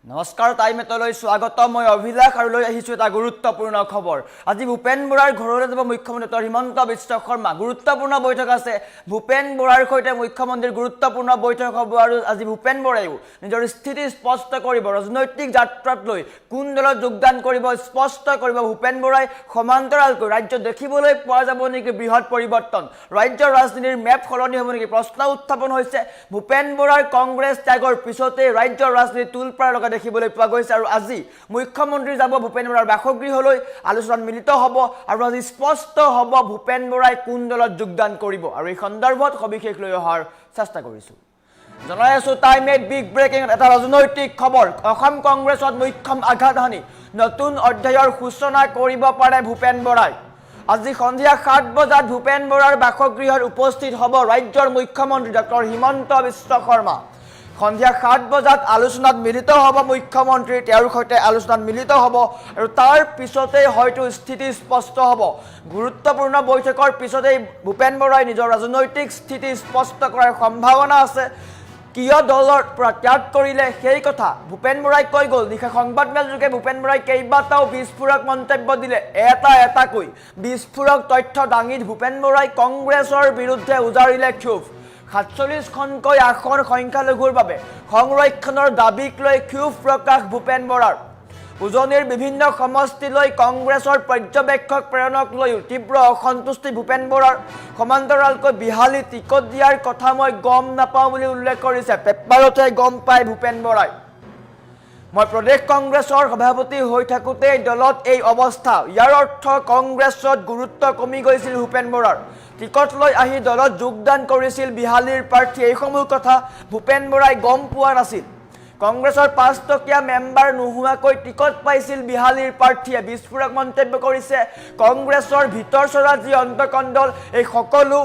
নমস্কাৰ টাইমেটলৈ স্বাগত মই অভিলাষ আৰু লৈ আহিছো এটা গুৰুত্বপূৰ্ণ খবৰ আজি ভূপেন বৰাৰ ঘৰলৈ যাব মুখ্যমন্ত্ৰী হিমন্ত বিশ্ব শৰ্মা গুৰুত্বপূৰ্ণ বৈঠক আছে ভূপেন বৰাৰ সৈতে মুখ্যমন্ত্ৰীৰ গুৰুত্বপূৰ্ণ বৈঠক হ'ব আৰু আজি ভূপেন বৰাইও নিজৰ স্থিতি স্পষ্ট কৰিব ৰাজনৈতিক যাত্ৰাত লৈ কোন দলত যোগদান কৰিব স্পষ্ট কৰিব ভূপেন বৰাই সমান্তৰালকৈ ৰাজ্য দেখিবলৈ পোৱা যাব নেকি বৃহৎ পৰিৱৰ্তন ৰাজ্যৰ ৰাজনীতিৰ মেপ সলনি হ'ব নেকি প্ৰশ্ন উত্থাপন হৈছে ভূপেন বৰাৰ কংগ্ৰেছ ত্যাগৰ পিছতে ৰাজ্যৰ ৰাজনীতি তুলপাৰ লগা দেখিবলৈ পোৱা গৈছে আৰু আজি মুখ্যমন্ত্ৰী যাব ভূপেন বৰাৰ বাসগৃহলৈ আলোচনাত মিলিত হ'ব আৰু আজি স্পষ্ট হ'ব ভূপেন বৰাই কোন দলত যোগদান কৰিব আৰু এই সন্দৰ্ভত সবিশেষ লৈ অহাৰ চেষ্টা কৰিছো জনাই আছো টাইমেট বিগ ব্ৰেকিং এটা ৰাজনৈতিক খবৰ অসম কংগ্ৰেছত মুখ্যম আঘাত হানি নতুন অধ্যায়ৰ সূচনা কৰিব পাৰে ভূপেন বৰাই আজি সন্ধিয়া 7 বজাত ভূপেন বৰাৰ বাসগৃহত উপস্থিত হ'ব ৰাজ্যৰ মুখ্যমন্ত্ৰী ডক্টৰ হিমন্ত বিশ্ব শৰ্মা সন্ধিয়া 7 বজাত আলোচনাত মিলিত হ'ব মুখ্যমন্ত্ৰী তেওঁৰ সৈতে আলোচনাত মিলিত হ'ব আৰু তাৰ পিছতে হয়তো স্থিতি স্পষ্ট হ'ব গুৰুত্বপূৰ্ণ বৈঠকৰ পিছতে ভূপেন বৰাই নিজৰ ৰাজনৈতিক স্থিতি স্পষ্ট কৰাৰ সম্ভাৱনা আছে কিয় দলৰ পৰা ত্যাগ কৰিলে সেই কথা ভূপেন বৰাই কৈ গ'ল নিশা সংবাদমেলযোগে ভূপেন বৰাই কেইবাটাও বিস্ফোৰক মন্তব্য দিলে এটাকৈ বিস্ফোৰক তথ্য দাঙি ভূপেন বৰাই কংগ্ৰেছৰ বিৰুদ্ধে উজাৰিলে ক্ষোভ 47খনকৈ আসন সংখ্যালঘুৰ বাবে সংৰক্ষণৰ দাবীক লৈ ক্ষোভ প্ৰকাশ ভূপেন বৰাৰ উজনিৰ বিভিন্ন সমষ্টিলৈ কংগ্ৰেছৰ পৰ্যবেক্ষক প্ৰেৰণক লৈ তীব্ৰ অসন্তুষ্টি ভূপেন বৰাৰ সমান্তৰালকৈ বিহালী টিকট দিয়াৰ কথা মই গম নাপাওঁ বুলি উল্লেখ কৰিছে পেপাৰতে গম পায় ভূপেন বৰাই মই প্ৰদেশ কংগ্ৰেছৰ সভাপতি হৈ থাকোঁতে দলত এই অৱস্থা ইয়াৰ অৰ্থ কংগ্ৰেছত গুৰুত্ব কমি গৈছিল ভূপেন বৰাৰ টিকট লৈ আহি দলত যোগদান কৰিছিল বিহালীৰ প্ৰাৰ্থী এইসমূহ কথা ভূপেন বৰাই গম পোৱা নাছিল কংগ্ৰেছৰ 5 টকীয়া মেম্বাৰ নোহোৱাকৈ টিকট পাইছিল বিহালীৰ প্ৰাৰ্থীয়ে বিস্ফোৰক মন্তব্য কৰিছে কংগ্ৰেছৰ ভিতৰ চৰা যি অন্তকণ্ডল এই সকলো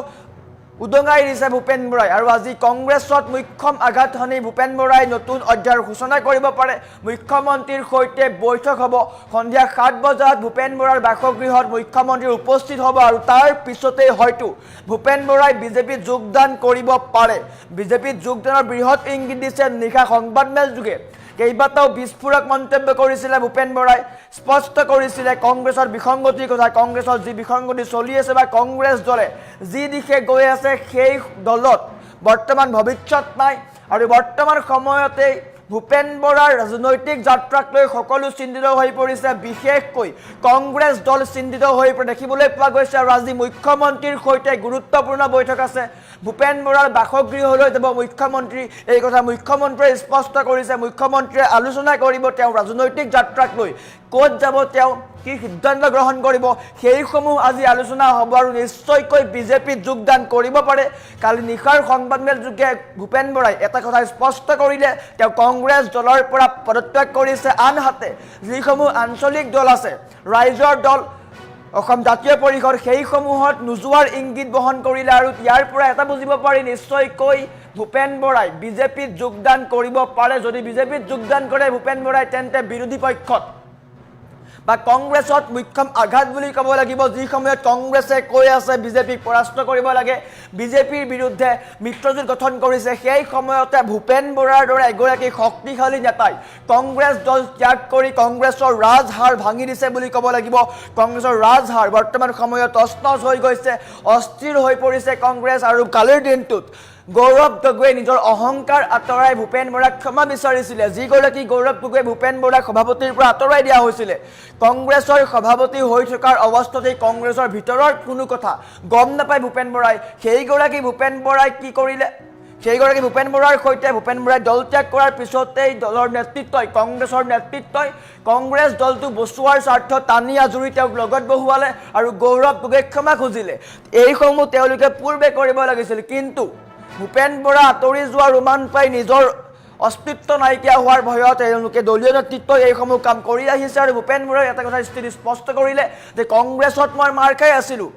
উদঙাই দিছে ভূপেন বৰাই আৰু আজি কংগ্ৰেছত মুখ্যম আঘাত হানি ভূপেন বৰাই নতুন অধ্যায়ৰ সূচনা কৰিব পাৰে মুখ্যমন্ত্ৰীৰ সৈতে বৈঠক হ'ব সন্ধিয়া 7 বজাত ভূপেন বৰাৰ বাসগৃহত মুখ্যমন্ত্ৰী উপস্থিত হ'ব আৰু তাৰ পিছতে হয়তো ভূপেন বৰাই বিজেপিত যোগদান কৰিব পাৰে বিজেপিত যোগদানৰ বৃহৎ ইংগিত দিছে নিশা সংবাদমেল যোগে কেইবাটাও বিস্ফোৰক মন্তব্য কৰিছিলে ভূপেন বৰাই স্পষ্ট কৰিছিলে কংগ্ৰেছৰ বিসংগতিৰ কথা কংগ্ৰেছৰ যি বিসংগতি চলি আছে বা কংগ্ৰেছ দলে যি দিশে গৈ আছে সেই দলত বৰ্তমান ভৱিষ্যত নাই আৰু বৰ্তমান সময়তে ভূপেন বৰাৰ ৰাজনৈতিক যাত্ৰাক লৈ সকলো চিন্তিত হৈ পৰিছে বিশেষকৈ কংগ্ৰেছ দল চিন্তিত হৈ দেখিবলৈ পোৱা গৈছে আৰু আজি মুখ্যমন্ত্ৰীৰ সৈতে গুৰুত্বপূৰ্ণ বৈঠক আছে ভূপেন বৰাৰ বাসগৃহলৈ যাব মুখ্যমন্ত্ৰী এই কথা মুখ্যমন্ত্ৰীয়ে স্পষ্ট কৰিছে মুখ্যমন্ত্ৰীয়ে আলোচনা কৰিব তেওঁ ৰাজনৈতিক যাত্ৰাক লৈ ক'ত যাব তেওঁ কি সিদ্ধান্ত গ্ৰহণ কৰিব সেইসমূহ আজি আলোচনা হ'ব আৰু নিশ্চয়কৈ বিজেপিত যোগদান কৰিব পাৰে কালি নিশাৰ সংবাদমেল যোগে ভূপেন বৰাই এটা কথা স্পষ্ট কৰিলে তেওঁ কংগ্ৰেছ দলৰ পৰা পদত্যাগ কৰিছে আনহাতে যিসমূহ আঞ্চলিক দল আছে ৰাইজৰ দল অসম জাতীয় পৰিষদ সেইসমূহত নোযোৱাৰ ইংগিত বহন কৰিলে আৰু ইয়াৰ পৰা এটা বুজিব পাৰি নিশ্চয়কৈ ভূপেন বৰাই বিজেপিত যোগদান কৰিব পাৰে যদি বিজেপিত যোগদান কৰে ভূপেন বৰাই তেন্তে বিৰোধী পক্ষত বা কংগ্ৰেছত মুখ্যম আঘাত বুলি ক'ব লাগিব যি সময়ত কংগ্ৰেছে কৈ আছে বিজেপিক পৰাস্ত কৰিব লাগে বিজেপিৰ বিৰুদ্ধে মিত্ৰজোঁট গঠন কৰিছে সেই সময়তে ভূপেন বৰাৰ দৰে এগৰাকী শক্তিশালী নেতাই কংগ্ৰেছ দল ত্যাগ কৰি কংগ্ৰেছৰ ৰাজহাৰ ভাঙি দিছে বুলি ক'ব লাগিব কংগ্ৰেছৰ ৰাজহাৰ বৰ্তমান সময়ত তছনছ হৈ গৈছে অস্থিৰ হৈ পৰিছে কংগ্ৰেছ আৰু কালিৰ দিনটোত গৌৰৱ গগৈয়ে নিজৰ অহংকাৰ আঁতৰাই ভূপেন বৰাক ক্ষমা বিচাৰিছিলে যিগৰাকী গৌৰৱ গগৈয়ে ভূপেন বৰাক সভাপতিৰ পৰা আঁতৰাই দিয়া হৈছিলে কংগ্ৰেছৰ সভাপতি হৈ থকাৰ অৱস্থাতেই কংগ্ৰেছৰ ভিতৰত কোনো কথা গম নাপায় ভূপেন বৰাই সেইগৰাকী ভূপেন বৰাই কি কৰিলে সেইগৰাকী ভূপেন বৰাৰ সৈতে ভূপেন বৰাই দল ত্যাগ কৰাৰ পিছতেই দলৰ নেতৃত্বই কংগ্ৰেছৰ নেতৃত্বই কংগ্ৰেছ দলটো বচোৱাৰ স্বাৰ্থ টানি আজুৰি তেওঁক লগত বহুৱালে আৰু গৌৰৱ গগৈক ক্ষমা খুজিলে এইসমূহ তেওঁলোকে পূৰ্বে কৰিব লাগিছিল কিন্তু ভূপেন বৰা আঁতৰি যোৱাৰ উমান পাই নিজৰ অস্তিত্ব নাইকিয়া হোৱাৰ ভয়ত তেওঁলোকে দলীয় নেতৃত্বই এইসমূহ কাম কৰি আহিছে আৰু ভূপেন বৰাই এটা কথা স্থিতি স্পষ্ট কৰিলে যে কংগ্ৰেছত মই মাৰ খাই আছিলোঁ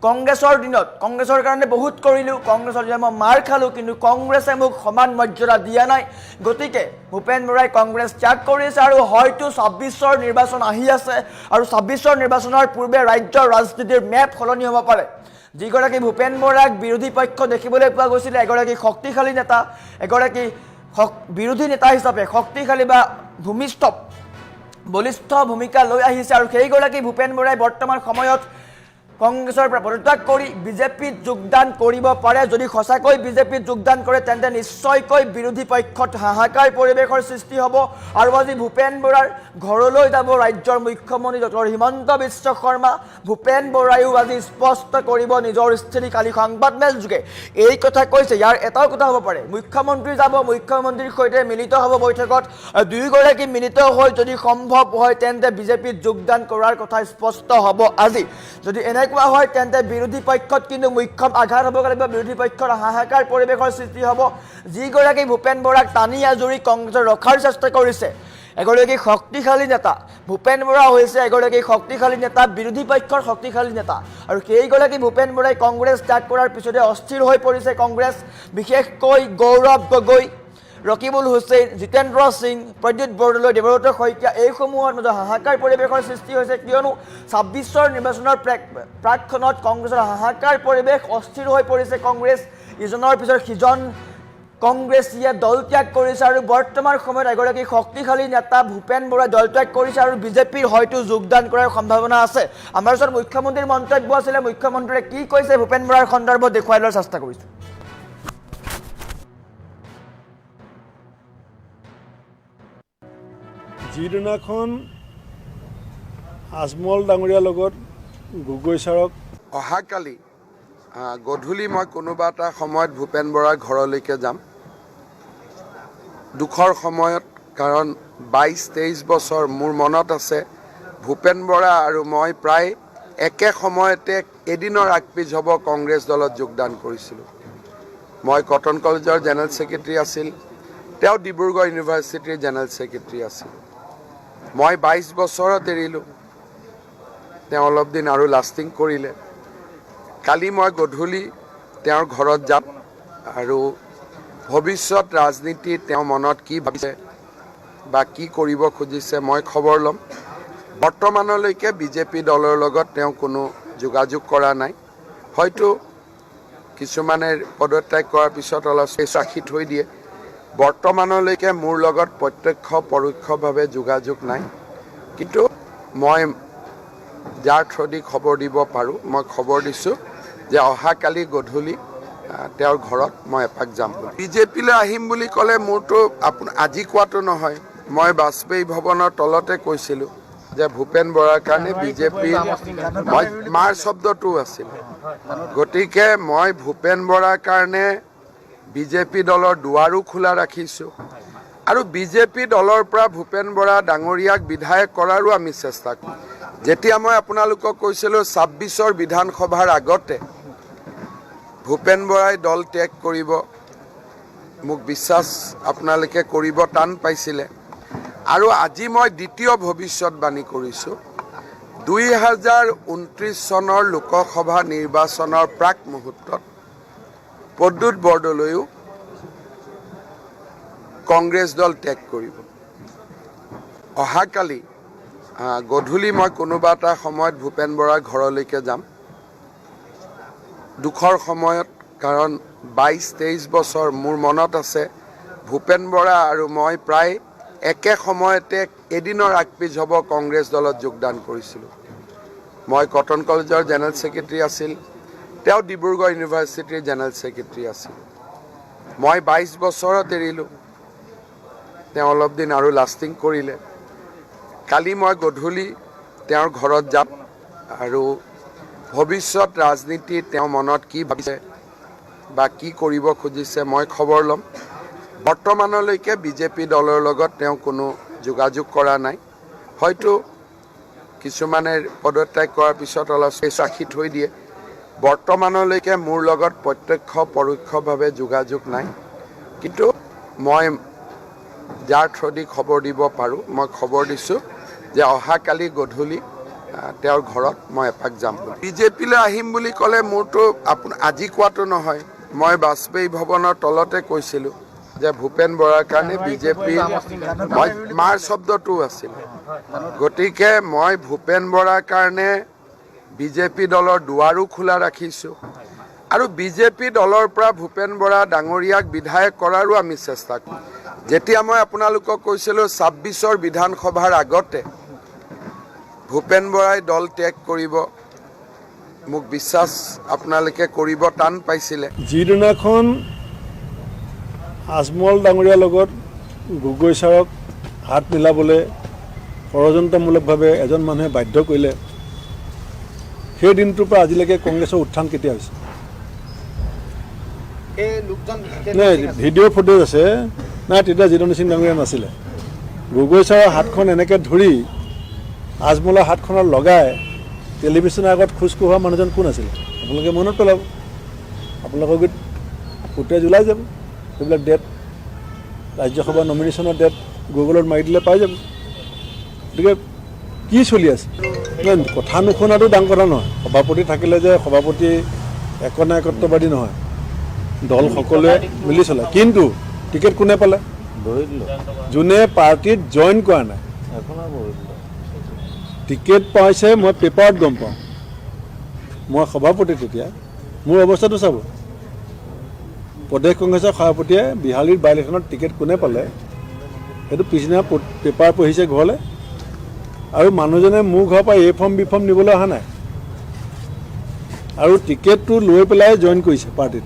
কংগ্ৰেছৰ দিনত কংগ্ৰেছৰ কাৰণে বহুত কৰিলোঁ কংগ্ৰেছৰ দিনত মই মাৰ খালোঁ কিন্তু কংগ্ৰেছে মোক সমান মৰ্যাদা দিয়া নাই গতিকে ভূপেন বৰাই কংগ্ৰেছ ত্যাগ কৰিছে আৰু হয়তো 26ৰ নিৰ্বাচন আহি আছে আৰু 26ৰ নিৰ্বাচনৰ পূৰ্বে ৰাজ্যৰ ৰাজনীতিৰ মেপ সলনি হ'ব পাৰে যিগৰাকী ভূপেন বৰাক বিৰোধী পক্ষ দেখিবলৈ পোৱা গৈছিলে এগৰাকী শক্তিশালী নেতা এগৰাকী বিৰোধী নেতা হিচাপে শক্তিশালী বা ভূমিষ্ঠ বলিষ্ঠ ভূমিকা লৈ আহিছে আৰু সেইগৰাকী ভূপেন বৰাই বৰ্তমান সময়ত কংগ্ৰেছৰ পৰা পদত্যাগ কৰি বিজেপিত যোগদান কৰিব পাৰে। যদি সঁচাকৈ বিজেপিত যোগদান কৰে তেন্তে নিশ্চয়কৈ বিৰোধী পক্ষত হাহাকাৰ পৰিৱেশৰ সৃষ্টি হ'ব আৰু আজি ভূপেন বৰাৰ ঘৰলৈ যাব ৰাজ্যৰ মুখ্যমন্ত্ৰী ডক্টৰ হিমন্ত বিশ্ব শৰ্মা। ভূপেন বৰায়ো আজি স্পষ্ট কৰিব নিজৰ স্থিতি। কালি সংবাদমেল যোগে এই কথা কৈছে। ইয়াৰ এটাও কথা হ'ব পাৰে, মুখ্যমন্ত্ৰী যাব, মুখ্যমন্ত্ৰীৰ সৈতে মিলিত হ'ব বৈঠকত, দুয়োগৰাকী মিলিত হৈ যদি সম্ভৱ হয় তেন্তে বিজেপিত যোগদান কৰাৰ কথা স্পষ্ট হ'ব আজি। যদি এনেকুৱা হয় তেন্তে বিৰোধী পক্ষত কিন্তু মুখ্যম আঘাত হ'ব লাগিব, বিৰোধী পক্ষৰ হাহাকাৰ পৰিৱেশৰ সৃষ্টি হ'ব। যিগৰাকী ভূপেন বৰাক টানি আজুৰি কংগ্ৰেছৰ ৰখাৰ চেষ্টা কৰিছে, এগৰাকী শক্তিশালী নেতা। ভূপেন বৰা হৈছে এগৰাকী শক্তিশালী নেতা, বিৰোধী পক্ষৰ শক্তিশালী নেতা আৰু সেইগৰাকী ভূপেন বৰাই কংগ্ৰেছ ত্যাগ কৰাৰ পিছতে অস্থিৰ হৈ পৰিছে কংগ্ৰেছ। বিশেষকৈ গৌৰৱ গগৈ, ৰকিবুল হুছেইন, জিতেন্দ্ৰ সিং, প্ৰদ্যুৎ বৰদলৈ, দেৱব্ৰত শইকীয়া, এইসমূহৰ মাজত হাহাকাৰ পৰিৱেশৰ সৃষ্টি হৈছে। কিয়নো ২৬ৰ নিৰ্বাচনৰ প্ৰাকখনত কংগ্ৰেছৰ হাহাকাৰ পৰিৱেশ, অস্থিৰ হৈ পৰিছে কংগ্ৰেছ। ইজনৰ পিছত সিজন কংগ্ৰেছীয়ে দল ত্যাগ কৰিছে আৰু বৰ্তমান সময়ত এগৰাকী শক্তিশালী নেতা ভূপেন বৰাই দল ত্যাগ কৰিছে আৰু বিজেপিৰ হয়তো যোগদান কৰাৰ সম্ভাৱনা আছে। আমাৰ ওচৰত মুখ্যমন্ত্ৰীৰ মন্তব্য আছিলে, মুখ্যমন্ত্ৰীয়ে কি কৈছে ভূপেন বৰাৰ সন্দৰ্ভত দেখুৱাই লোৱাৰ চেষ্টা কৰিছোঁ। যিদিনাখন আজমল ডাঙৰীয়াৰ লগত গগৈ ছাৰক অহাকালি গধূলি মই কোনোবা এটা সময়ত ভূপেন বৰাৰ ঘৰলৈকে যাম। দুখৰ সময়ত, কাৰণ ২২-২৩ বছৰ মোৰ মনত আছে ভূপেন বৰা আৰু মই প্ৰায় একে সময়তে এদিনৰ আগপিছ হ'ব কংগ্ৰেছ দলত যোগদান কৰিছিলোঁ। মই কটন কলেজৰ জেনেৰেল ছেক্ৰেটাৰী আছিল, তেওঁ ডিব্ৰুগড় ইউনিভাৰ্চিটিৰ জেনেৰেল ছেক্ৰেটাৰী আছিল। মই ২২ বছৰত এৰিলোঁ, তেওঁ অলপ দিন আৰু লাষ্টিং কৰিলে। কালি মই গধূলি তেওঁৰ ঘৰত যাম আৰু ভৱিষ্যত ৰাজনীতিত তেওঁ মনত কি ভাবিছে বা কি কৰিব খুজিছে মই খবৰ ল'ম। বৰ্তমানলৈকে বিজেপি দলৰ লগত তেওঁ কোনো যোগাযোগ কৰা নাই। হয়তো কিছুমানে পদত্যাগ কৰাৰ পিছত অলপ ৰাখি থৈ দিয়ে। বৰ্তমানলৈকে মোৰ লগত প্ৰত্যক্ষ পৰোক্ষভাৱে যোগাযোগ নাই, কিন্তু মই যাৰ থ্ৰুদি খবৰ দিব পাৰোঁ মই খবৰ দিছোঁ যে অহাকালি গধূলি তেওঁৰ ঘৰত মই এপাক যাম। বিজেপিলৈ আহিম বুলি ক'লে মোৰতো আজি কোৱাটো নহয়, মই বাজপেয়ী ভৱনৰ তলতে কৈছিলোঁ যে ভূপেন বৰাৰ কাৰণে বিজেপি, মই মাৰ শব্দটো আছিল। গতিকে মই ভূপেন বৰাৰ কাৰণে বিজেপি দলৰ দুৱাৰো খোলা ৰাখিছোঁ আৰু বিজেপি দলৰ পৰা ভূপেন বৰা ডাঙৰীয়াক বিধায়ক কৰাৰো আমি চেষ্টা কৰিম। যেতিয়া মই আপোনালোকক কৈছিলোঁ ২৬ৰ বিধানসভাৰ আগতে ভূপেন বৰাই দল ত্যাগ কৰিব, মোক বিশ্বাস আপোনালোকে কৰিব টান পাইছিলে। আৰু আজি মই দ্বিতীয় ভৱিষ্যতবাণী কৰিছোঁ, ২০২৯ চনৰ লোকসভা নিৰ্বাচনৰ প্ৰাক মুহূৰ্তত প্ৰদ্যুৎ বৰদলৈও কংগ্ৰেছ দল ত্যাগ কৰিব। অহাকালি গধূলি মই কোনোবা এটা সময়ত ভূপেন বৰাৰ ঘৰলৈকে যাম। দুখৰ সময়ত, কাৰণ ২২-২৩ বছৰ মোৰ মনত আছে ভূপেন বৰা আৰু মই প্ৰায় একে সময়তে এদিনৰ আগপিছ হ'ব কংগ্ৰেছ দলত যোগদান কৰিছিলোঁ। মই কটন কলেজৰ জেনেৰেল ছেক্ৰেটাৰী আছিল, তেওঁ ডিব্ৰুগড় ইউনিভাৰ্চিটিৰ জেনেৰেল ছেক্ৰেটাৰী আছিল। মই ২২ বছৰত এৰিলোঁ, তেওঁ অলপ দিন আৰু লাষ্টিং কৰিলে। কালি মই গধূলি তেওঁৰ ঘৰত যাম আৰু ভৱিষ্যত ৰাজনীতিত তেওঁ মনত কি ভাবিছে বা কি কৰিব খুজিছে মই খবৰ ল'ম। বৰ্তমানলৈকে বিজেপি দলৰ লগত তেওঁ কোনো যোগাযোগ কৰা নাই। হয়তো কিছুমানে পদত্যাগ কৰাৰ পিছত অলপ ৰাখি থৈ দিয়ে। বৰ্তমানলৈকে মোৰ লগত প্ৰত্যক্ষ পৰোক্ষভাৱে যোগাযোগ নাই, কিন্তু মই যাৰ থ্ৰুদি খবৰ দিব পাৰোঁ মই খবৰ দিছোঁ যে অহাকালি গধূলি তেওঁৰ ঘৰত মই এপাক যাম। বিজেপিলৈ আহিম বুলি ক'লে মোৰতো আজি কোৱাটো নহয়, মই বাজপেয়ী ভৱনৰ তলতে কৈছিলোঁ যে ভূপেন বৰাৰ কাৰণে বিজেপি, মই মাৰ শব্দটো আছিল। গতিকে মই ভূপেন বৰাৰ কাৰণে বিজেপি দলৰ দুৱাৰো খোলা ৰাখিছোঁ আৰু বিজেপি দলৰ পৰা ভূপেন বৰা ডাঙৰীয়াক বিধায়ক কৰাৰো আমি চেষ্টা কৰিম। যেতিয়া মই আপোনালোকক কৈছিলোঁ 26ৰ বিধানসভাৰ আগতে ভূপেন বৰাই দল ত্যাগ কৰিব, মোক বিশ্বাস আপোনালোকে কৰিব টান পাইছিলে। যিদিনাখন আজমল ডাঙৰীয়াৰ লগত গগৈ ছাৰক হাত মিলাবলৈ ষড়যন্ত্ৰমূলকভাৱে এজন মানুহে বাধ্য কৰিলে, সেই দিনটোৰ পৰা আজিলৈকে কংগ্ৰেছৰ উত্থান কেতিয়া হৈছে? নাই, ভিডিঅ' ফুটেজ আছে। নাই, তেতিয়া জিতেন্দ্ৰ সিং ডাঙৰীয়া নাছিলে। গগৈ ছাৰৰ হাতখন এনেকৈ ধৰি আজমলৰ হাতখনত লগাই টেলিভিশ্যনৰ আগত খোজ কঢ়োৱা মানুহজন কোন আছিলে? আপোনালোকে মনত পেলাব, আপোনালোকৰ ফুটেজ ওলাই যাব। সেইবিলাক ডেট, ৰাজ্যসভা নমিনেশ্যনৰ ডেট গুগলত মাৰি দিলে পাই যাব। গতিকে কি চলি আছে? কথা নুশুনাটো ডাঙৰ কথা নহয়। সভাপতি থাকিলে যে সভাপতি একনায়কত্ববাদী নহয়, দল সকলোৱে মিলি চলে। কিন্তু টিকেট কোনে পালে? যোনে পাৰ্টিত জইন কৰা নাই। টিকেট পাইছে মই পেপাৰত গম পাওঁ, মই সভাপতি। তেতিয়া মোৰ অৱস্থাটো চাব। প্ৰদেশ কংগ্ৰেছৰ সভাপতিয়ে বিহালীৰ বাই ইলেকশ্যনত টিকেট কোনে পালে সেইটো পিছদিনা পেপাৰ পঢ়িছে ঘৰলৈ, আৰু মানুহজনে মোৰ ঘৰৰ পৰা এ ফৰ্ম বি ফৰ্ম নিবলৈ অহা নাই, আৰু টিকেটটো লৈ পেলাই জইন কৰিছে পাৰ্টিত।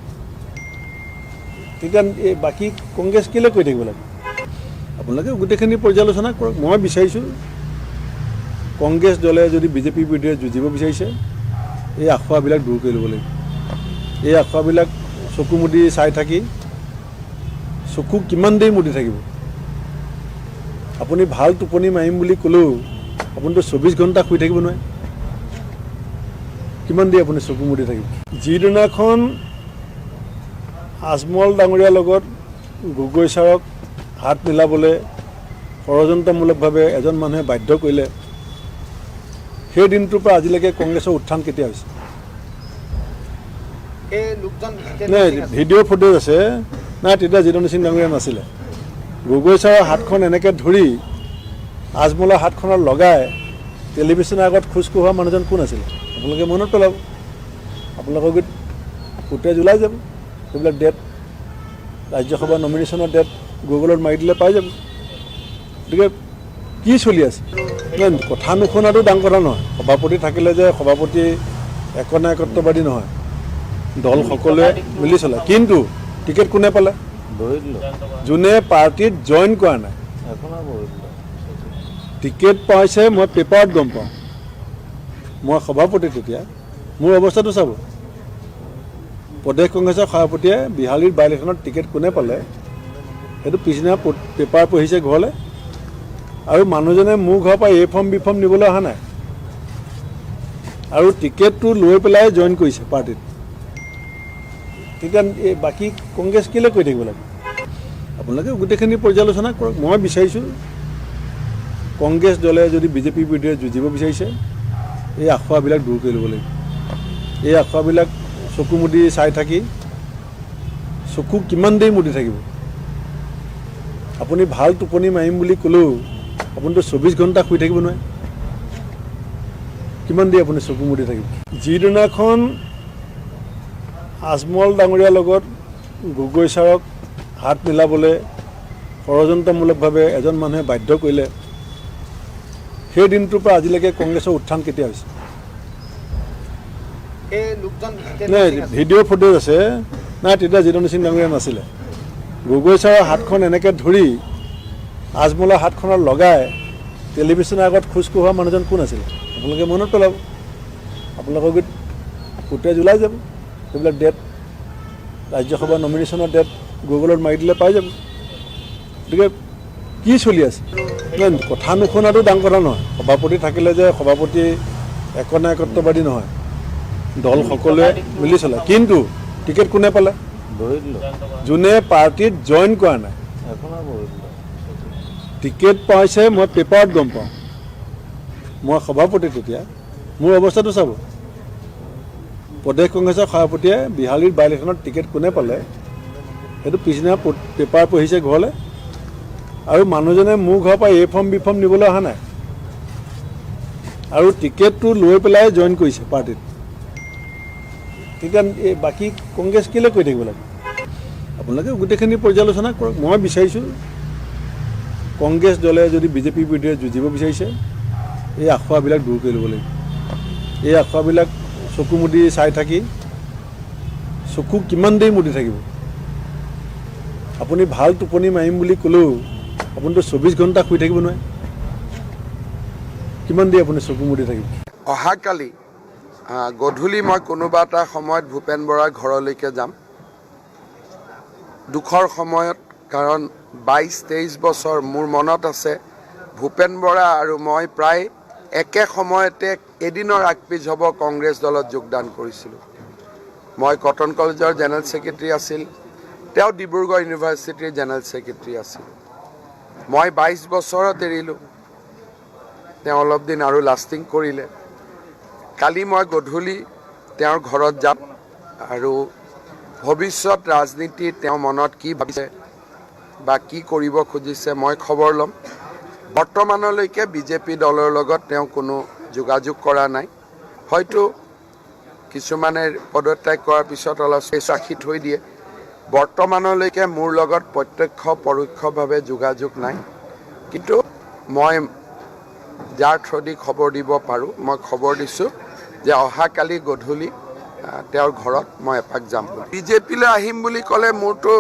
তেতিয়া বাকী কংগ্ৰেছ কেলৈ কৰি থাকিব লাগে? আপোনালোকে গোটেইখিনি পৰ্যালোচনা কৰক। মই বিচাৰিছোঁ কংগ্ৰেছ দলে যদি বিজেপিৰ বিৰুদ্ধে যুঁজিব বিচাৰিছে, এই আখুৱাবিলাক দূৰ কৰি ল'ব লাগিব। এই আখুৱাবিলাক চকু মুদি চাই থাকি চকু কিমান দেৰি মুদি থাকিব? আপুনি ভাল টোপনি মাৰিম বুলি ক'লেও আপুনিতো 24 ঘণ্টা শুই থাকিব নোৱাৰে। কিমান দেৰি আপুনি চকু মুদি থাকিব? যিদিনাখন আজমল ডাঙৰীয়াৰ লগত গগৈ ছাৰক হাত মিলাবলৈ ষড়যন্ত্ৰমূলকভাৱে এজন মানুহে বাধ্য কৰিলে, সেই দিনটোৰ পৰা আজিলৈকে কংগ্ৰেছৰ উত্থান কেতিয়া হৈছে? নাই, ভিডিঅ' ফুটেজ আছে। নাই, তেতিয়া জিতেন্দ্ৰ সিং ডাঙৰীয়া নাছিলে। গগৈ ছাৰৰ হাতখন এনেকৈ ধৰি আজমলৰ হাতখনত লগাই টেলিভিশ্যনৰ আগত খোজ কঢ়োৱা মানুহজন কোন আছিলে? আপোনালোকে মনত পেলাব, আপোনালোকৰ ফুটেজ ওলাই যাব। সেইবিলাক ডেট, ৰাজ্যসভা নমিনেশ্যনৰ ডেট গুগলত মাৰি দিলে পাই যাব। গতিকে কি চলি আছে? কথা নুশুনাটো ডাঙৰ কথা নহয়। সভাপতি থাকিলে যে সভাপতি একনায়কত্ববাদী নহয়, দল সকলোৱে মিলি চলে। কিন্তু টিকেট কোনে পালে? যোনে পাৰ্টিত জইন কৰা নাই। টিকেট পাইছে মই পেপাৰত গম পাওঁ, মই সভাপতি। তেতিয়া মোৰ অৱস্থাটো চাব। প্ৰদেশ কংগ্ৰেছৰ সভাপতিয়ে বিহালীৰ বাই ইলেকশ্যনত টিকেট কোনে পালে সেইটো পিছদিনা পেপাৰ পঢ়িছে ঘৰলৈ, আৰু মানুহজনে মোৰ ঘৰৰ পৰা এ ফৰ্ম বি ফৰ্ম নিবলৈ অহা নাই, আৰু টিকেটটো লৈ পেলাই জইন কৰিছে পাৰ্টিত। তেতিয়া বাকী কংগ্ৰেছ কেলৈ কৰি থাকিব লাগে? আপোনালোকে গোটেইখিনি পৰ্যালোচনা কৰক। মই বিচাৰিছোঁ কংগ্ৰেছ দলে যদি বিজেপিৰ বিৰুদ্ধে যুঁজিব বিচাৰিছে, এই আখুৱাবিলাক দূৰ কৰি ল'ব লাগিব। এই আখুৱাবিলাক চকু মুদি চাই থাকি চকু কিমান দেৰি মুদি থাকিব? আপুনি ভাল টোপনি মাৰিম বুলি ক'লেও আপুনিতো 24 ঘণ্টা শুই থাকিব নোৱাৰে। কিমান দেৰি আপুনি চকু মুদি থাকিব? যিদিনাখন আজমল ডাঙৰীয়াৰ লগত গগৈ ছাৰক হাত মিলাবলৈ ষড়যন্ত্ৰমূলকভাৱে এজন মানুহে বাধ্য কৰিলে, সেই দিনটোৰ পৰা আজিলৈকে কংগ্ৰেছৰ উত্থান কেতিয়া হৈছে? নাই, ভিডিঅ' ফুটেজ আছে। নাই, তেতিয়া জিতেন্দ্ৰ সিং ডাঙৰীয়া নাছিলে। গগৈ ছাৰৰ হাতখন এনেকৈ ধৰি আজমলৰ হাতখনত লগাই টেলিভিশ্যনৰ আগত খোজ কঢ়োৱা মানুহজন কোন আছিলে? আপোনালোকে মনত পেলাব, আপোনালোকৰ ফুটেজ ওলাই যাব। সেইবিলাক ডেট, ৰাজ্যসভা নমিনেশ্যনৰ ডেট গুগলত মাৰি দিলে পাই যাব। গতিকে কি চলি আছে? কথা নুশুনাটো ডাঙৰ কথা নহয়। সভাপতি থাকিলে যে সভাপতি একনায়কত্ববাদী নহয়, দল সকলোৱে মিলি চলে। কিন্তু টিকেট কোনে পালে? যোনে পাৰ্টিত জইন কৰা নাই। টিকেট পাইছে মই পেপাৰত গম পাওঁ, মই সভাপতি। তেতিয়া মোৰ অৱস্থাটো চাব। প্ৰদেশ কংগ্ৰেছৰ সভাপতিয়ে বিহালীৰ বাই ইলেকশ্যনত টিকেট কোনে পালে সেইটো পিছদিনা পেপাৰ পঢ়িছে ঘৰলৈ, আৰু মানুহজনে মোৰ ঘৰৰ পৰা এ ফৰ্ম বি ফৰ্ম নিবলৈ অহা নাই, আৰু টিকেটটো লৈ পেলাই জইন কৰিছে পাৰ্টিত। তেতিয়া বাকী কংগ্ৰেছ কেলৈ কৰি থাকিব লাগে? আপোনালোকে গোটেইখিনি পৰ্যালোচনা কৰক। মই বিচাৰিছোঁ কংগ্ৰেছ দলে যদি বিজেপিৰ বিৰুদ্ধে যুঁজিব বিচাৰিছে এই আখুৱাবিলাক দূৰ কৰি ল'ব লাগিব। এই আখুৱাবিলাক চকু মুদি চাই থাকি চকু কিমান দেৰি মুদি থাকিব? আপুনি ভাল টোপনি মাৰিম বুলি ক'লেও আপুনিতো 24 ঘণ্টা শুই থাকিব নোৱাৰে। কিমান দেৰি আপুনি চকু মুদি থাকিব? অহাকালি গধূলি মই কোনোবা এটা সময়ত ভূপেন বৰাৰ ঘৰলৈকে যাম। দুখৰ সময়ত, কাৰণ 22-23 বছৰ মোৰ মনত আছে ভূপেন বৰা আৰু মই প্ৰায় একে সময়তে এদিনৰ আগপিছ হ'ব কংগ্ৰেছ দলত যোগদান কৰিছিলোঁ। মই কটন কলেজৰ জেনেৰেল ছেক্ৰেটাৰী আছিল, তেওঁ ডিব্ৰুগড় ইউনিভাৰ্চিটিৰ জেনেৰেল ছেক্ৰেটাৰী আছিল। মই 22 বছৰত এৰিলোঁ, তেওঁ অলপ দিন আৰু লাষ্টিং কৰিলে। কালি মই গধূলি তেওঁৰ ঘৰত যাম আৰু ভৱিষ্যত ৰাজনীতি তেওঁ মনত কি ভাবিছে বা কি কৰিব খুজিছে মই খবৰ ল'ম। বৰ্তমানলৈকে বিজেপি দলৰ লগত তেওঁ কোনো যোগাযোগ কৰা নাই। হয়তো কিছুমানে পদত্যাগ কৰাৰ পিছত অলপ ৰাখি থৈ দিয়ে। বৰ্তমানলৈকে মোৰ লগত প্ৰত্যক্ষ পৰোক্ষভাৱে যোগাযোগ নাই, কিন্তু মই যাৰ থ্ৰুদি খবৰ দিব পাৰোঁ মই খবৰ দিছোঁ যে অহাকালি গধূলি তেওঁৰ ঘৰত মই এপাক যাম। বিজেপিলৈ আহিম বুলি ক'লে মোৰতো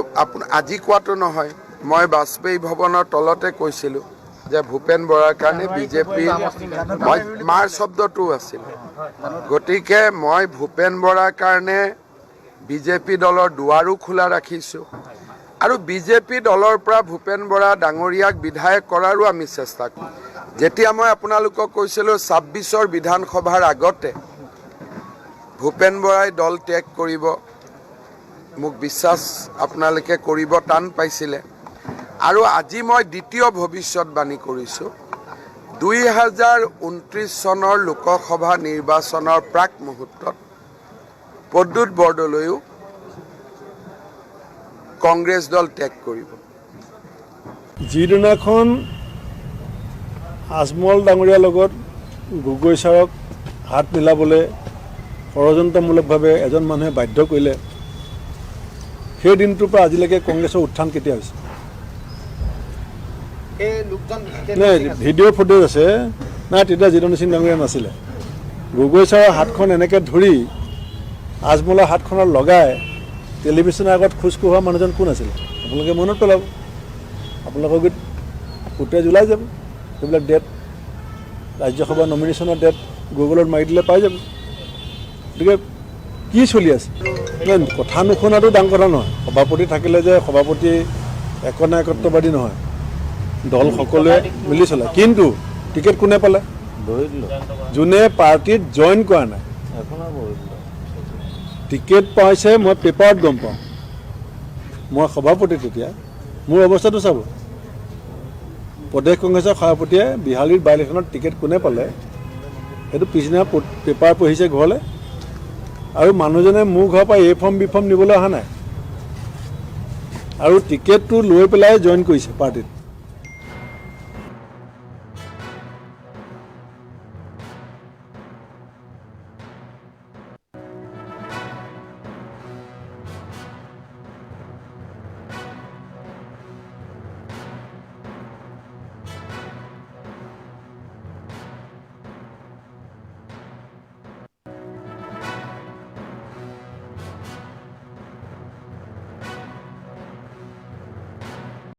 আজি কোৱাটো নহয়, মই বাজপেয়ী ভৱনৰ তলতে কৈছিলোঁ যে ভূপেন বৰাৰ কাৰণে বিজেপি মাৰ শব্দটো আছিল। গতিকে মই ভূপেন বৰাৰ কাৰণে বিজেপি দলৰ দুৱাৰো খোলা ৰাখিছোঁ আৰু বিজেপি দলৰ পৰা ভূপেন বৰা ডাঙৰীয়াক বিধায়ক কৰাৰো আমি চেষ্টা কৰিম। যেতিয়া মই আপোনালোকক কৈছিলোঁ 26ৰ বিধানসভাৰ আগতে ভূপেন বৰাই দল ত্যাগ কৰিব, মোক বিশ্বাস আপোনালোকে কৰিব টান পাইছিলে। আৰু আজি মই দ্বিতীয় ভৱিষ্যতবাণী কৰিছোঁ, 2029 চনৰ লোকসভা নিৰ্বাচনৰ প্ৰাক মুহূৰ্তত প্ৰদ্যুৎ বৰদলৈও কংগ্ৰেছ দল ত্যাগ কৰিব। যিদিনাখন আজমল ডাঙৰীয়াৰ লগত গগৈ ছাৰক হাত মিলাবলৈ ষড়যন্ত্ৰমূলকভাৱে এজন মানুহে বাধ্য কৰিলে, সেই দিনটোৰ পৰা আজিলৈকে কংগ্ৰেছৰ উত্থান কেতিয়া হৈছে? নাই, ভিডিঅ' ফুটেজ আছে। নাই, তেতিয়া জিতেন্দ্ৰ সিং ডাঙৰীয়া নাছিলে। গগৈ ছাৰৰ হাতখন এনেকৈ ধৰি আজমলৰ হাতখনত লগাই টেলিভিশ্যনৰ আগত খোজ কঢ়োৱা মানুহজন কোন আছিলে? আপোনালোকে মনত পেলাব, আপোনালোকৰ ফুটেজ ওলাই যাব। সেইবিলাক ডেট, ৰাজ্যসভা নমিনেশ্যনৰ ডেট গুগলত মাৰি দিলে পাই যাব। গতিকে কি চলি আছে? কথা নুশুনাটো ডাঙৰ কথা নহয়। সভাপতি থাকিলে যে সভাপতি একনায়কত্ববাদী নহয়, দল সকলোৱে মিলি চলে। কিন্তু টিকেট কোনে পালে? যোনে পাৰ্টিত জইন কৰা নাই। টিকেট পাইছে মই পেপাৰত গম পাওঁ, মই সভাপতি। তেতিয়া মোৰ অৱস্থাটো চাব। প্ৰদেশ কংগ্ৰেছৰ সভাপতিয়ে বিহালীৰ বাই ইলেকশ্যনত টিকেট কোনে পালে সেইটো পিছদিনা পেপাৰ পঢ়িছে ঘৰলৈ, আৰু মানুহজনে মোৰ ঘৰৰ পৰা এ ফৰ্ম বি ফৰ্ম নিবলৈ অহা নাই, আৰু টিকেটটো লৈ পেলাই জইন কৰিছে পাৰ্টিত।